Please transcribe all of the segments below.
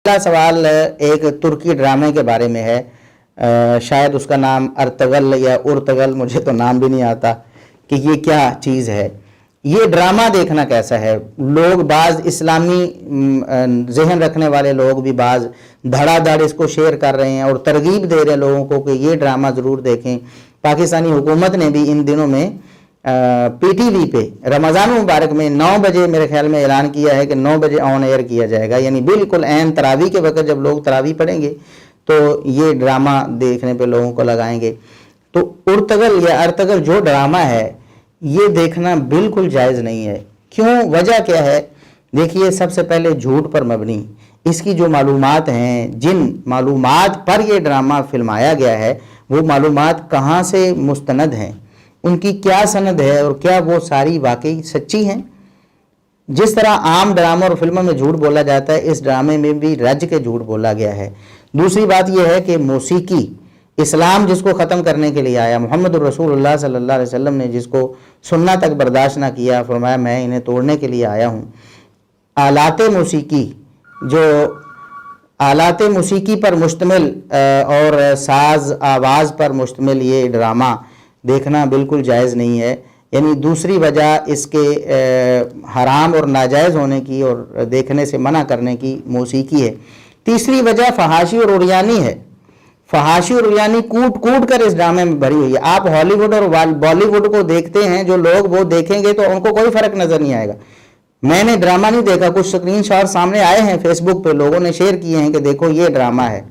पहला सवाल एक तुर्की ड्रामे के बारे में है। शायद उसका नाम अर्तगल या उर्तगल, मुझे तो नाम भी नहीं आता कि ये क्या चीज़ है। ये ड्रामा देखना कैसा है, लोग बाज़ इस्लामी जहन रखने वाले लोग भी बाज़ धड़ाधड़ इसको शेयर कर रहे हैं और तरगीब दे रहे हैं लोगों को कि ये ड्रामा ज़रूर देखें। पाकिस्तानी हुकूमत ने भी इन दिनों में PTV पे रमज़ान मुबारक में 9 बजे मेरे ख्याल में ऐलान किया है कि 9 बजे ऑन एयर किया जाएगा, यानी बिल्कुल ऐन तरावी के वक्त जब लोग तरावी पढ़ेंगे तो ये ड्रामा देखने पे लोगों को लगाएंगे। तो उर्तगल या अर्तगल जो ड्रामा है ये देखना बिल्कुल जायज़ नहीं है। क्यों, वजह क्या है? देखिए, सबसे पहले झूठ पर मबनी इसकी जो मालूमात हैं, जिन मालूमात पर ये ड्रामा फिल्माया गया है वो मालूमात कहाँ से मुस्तनद हैं, उनकी क्या सनद है और क्या वो सारी वाकई सच्ची हैं। जिस तरह आम ड्रामा और फिल्मों में झूठ बोला जाता है, इस ड्रामे में भी रज के झूठ बोला गया है। दूसरी बात यह है कि मौसीकी, इस्लाम जिसको ख़त्म करने के लिए आया, मोहम्मद रसूलुल्लाह सल्लल्लाहु अलैहि वसल्लम ने जिसको सुनना तक बर्दाश्त ना किया, फरमाया मैं इन्हें तोड़ने के लिए आया हूँ। आलाते मौसीकी, जो आलाते मौसीकी पर मुश्तमिल और साज आवाज़ पर मुश्तमिल ये ड्रामा देखना बिल्कुल जायज़ नहीं है। यानी दूसरी वजह इसके हराम और नाजायज़ होने की और देखने से मना करने की मौसीकी है। तीसरी वजह फहाशी और उरियानी है। फहाशी और उरियानी कूट कूट कर इस ड्रामे में भरी हुई है। आप हॉलीवुड और बॉलीवुड को देखते हैं, जो लोग वो देखेंगे तो उनको कोई फ़र्क नज़र नहीं आएगा। मैंने ड्रामा नहीं देखा, कुछ स्क्रीनशॉट सामने आए हैं फेसबुक पे, लोगों ने शेयर किए हैं कि देखो ये ड्रामा है।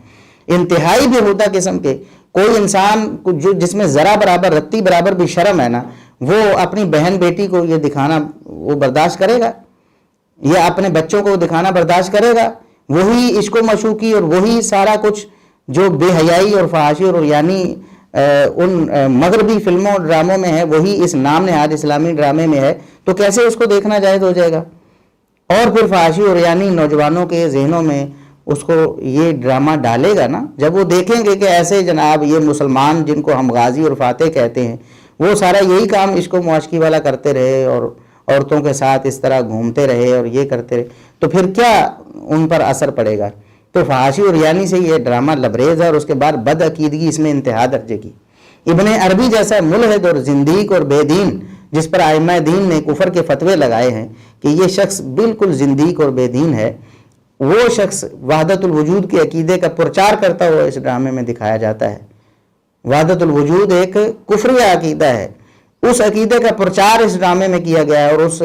इंतहाई बेहुदा किस्म के, कोई इंसान जो जिसमें ज़रा बराबर रत्ती बराबर भी शर्म है ना, वो अपनी बहन बेटी को ये दिखाना वो बर्दाश्त करेगा या अपने बच्चों को दिखाना बर्दाश्त करेगा? वही इश्को मशूकी और वही सारा कुछ जो बेहयाई और फहाशी और यानी उन मगरबी फिल्मों और ड्रामों में है, वही इस नाम नहाद इस्लामी ड्रामे में है, तो कैसे उसको देखना जायज़ हो जाएगा? और फिर फहाशी और यानी नौजवानों के जहनों में उसको ये ड्रामा डालेगा ना, जब वो देखेंगे कि ऐसे जनाब ये मुसलमान जिनको हम गाजी और फातेह कहते हैं वो सारा यही काम इसको मुआशकी वाला करते रहे और औरतों के साथ इस तरह घूमते रहे और ये करते रहे, तो फिर क्या उन पर असर पड़ेगा? तो फहाशी और यानी से ये ड्रामा लबरेज है और उसके बाद बदअकीदगी इसमें इंतहा दर्जे की। इब्ने अरबी जैसा मुल्हिद और जिंदीक और बेदीन, जिस पर आइम्मा दीन ने कुफर के फतवे लगाए हैं कि ये शख्स बिल्कुल जिंदीक और बेदीन है, वो शख्स वहदतुल वजूद के अकीदे का प्रचार करता हुआ इस ड्रामे में दिखाया जाता है। वहदतुल वजूद एक कुफरिया अकीदा है, उस अकीदे का प्रचार इस ड्रामे में किया गया है और उस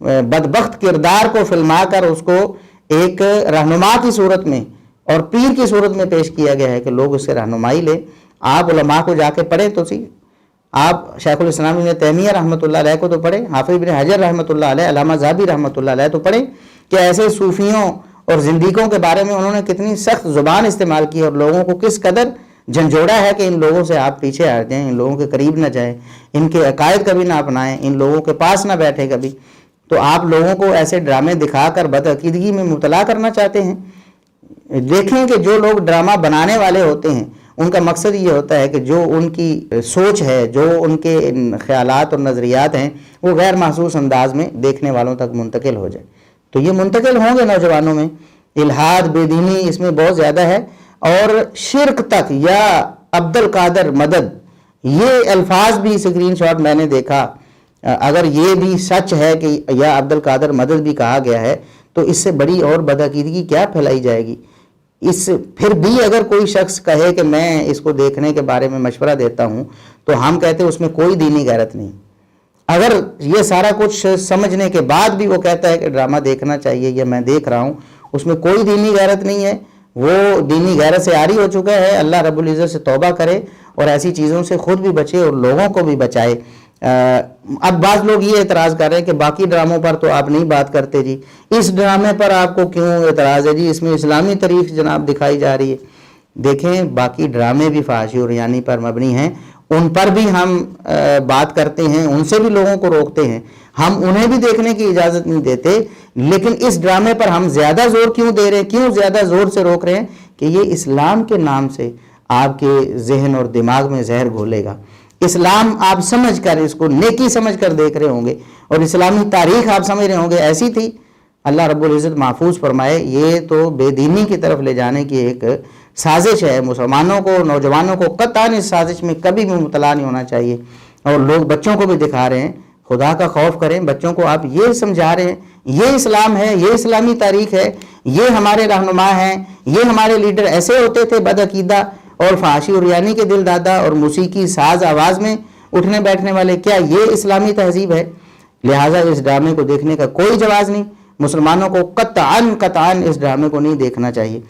बदबख्त किरदार को फिल्मा कर उसको एक रहनुमा की सूरत में और पीर की सूरत में पेश किया गया है कि लोग उससे रहनुमाई लें। आप उलमा को जाके पढ़ें तो सी, आप शेखुल इस्लाम इब्न तैमिया रहमतुल्लाह अलैह को तो पढ़ें, हाफिज़ इब्न हजर रहमतुल्लाह अलैह, अल्लामा ज़हाबी रहमतुल्लाह अलैह तो पढ़ें कि ऐसे सूफियों और जिंदीकों के बारे में उन्होंने कितनी सख्त ज़ुबान इस्तेमाल की और लोगों को किस कदर झंझोड़ा है कि इन लोगों से आप पीछे हट जाएं, इन लोगों के करीब ना जाएं, इनके अकायद कभी ना अपनाएं, इन लोगों के पास ना बैठे कभी। तो आप लोगों को ऐसे ड्रामे दिखाकर बदअकीदगी में मुबतला करना चाहते हैं। देखें कि जो लोग ड्रामा बनाने वाले होते हैं उनका मकसद ये होता है कि जो उनकी सोच है, जो उनके ख्यालात और नज़रियात हैं, वो गैर महसूस अंदाज में देखने वालों तक मुंतकिल हो जाए। तो ये मुंतकिल होंगे नौजवानों में। इल्हाद, बेदीनी इसमें बहुत ज़्यादा है और शिरक तक या अब्दुल कादर मदद, ये अल्फाज भी स्क्रीन शॉट मैंने देखा। अगर ये भी सच है कि या अब्दुल कादर मदद भी कहा गया है तो इससे बड़ी और बदअकीदगी क्या फैलाई जाएगी? इस फिर भी अगर कोई शख्स कहे कि मैं इसको देखने के बारे में मशवरा देता हूँ तो हम कहते हैं उसमें कोई दीनी गैरत नहीं। अगर ये सारा कुछ समझने के बाद भी वो कहता है कि ड्रामा देखना चाहिए या मैं देख रहा हूँ, उसमें कोई दीनी गैरत नहीं है, वो दीनी गैरत से आरी हो चुका है। अल्लाह रब्बुल इज़्ज़त से तौबा करे और ऐसी चीज़ों से खुद भी बचे और लोगों को भी बचाए। अब बाज़ लोग ये एतराज़ कर रहे हैं कि बाकी ड्रामों पर तो आप नहीं बात करते जी, इस ड्रामे पर आपको क्यों एतराज़ है जी, इसमें इस्लामी तारीख जनाब दिखाई जा रही है। देखें, बाकी ड्रामे भी फहाशी और यानी पर मबनी हैं, उन पर भी हम बात करते हैं, उनसे भी लोगों को रोकते हैं, हम उन्हें भी देखने की इजाज़त नहीं देते। लेकिन इस ड्रामे पर हम ज़्यादा ज़ोर क्यों दे रहे हैं, क्यों ज़्यादा ज़ोर से रोक रहे हैं कि ये इस्लाम के नाम से आपके जहन और दिमाग में जहर घोलेगा। इस्लाम आप समझ कर, इसको नेकी समझ कर देख रहे होंगे और इस्लामी तारीख आप समझ रहे होंगे ऐसी थी, اللہ رب العزت محفوظ فرمائے، یہ تو بے دینی کی طرف لے جانے کی ایک سازش ہے۔ مسلمانوں کو، نوجوانوں کو قطعاً اس سازش میں کبھی بھی مبتلا نہیں ہونا چاہیے، اور لوگ بچوں کو بھی دکھا رہے ہیں۔ خدا کا خوف کریں، بچوں کو آپ یہ سمجھا رہے ہیں یہ اسلام ہے، یہ اسلامی تاریخ ہے، یہ ہمارے رہنما ہیں، یہ ہمارے لیڈر ایسے ہوتے تھے بد عقیدہ اور فحاشی اور ریانی کے دل دادا اور موسیقی ساز آواز میں اٹھنے بیٹھنے والے، کیا یہ اسلامی تہذیب ہے؟ لہٰذا اس ڈرامے کو دیکھنے کا کوئی جواز نہیں، مسلمانوں کو قطعاً اس ڈرامے کو نہیں دیکھنا چاہیے۔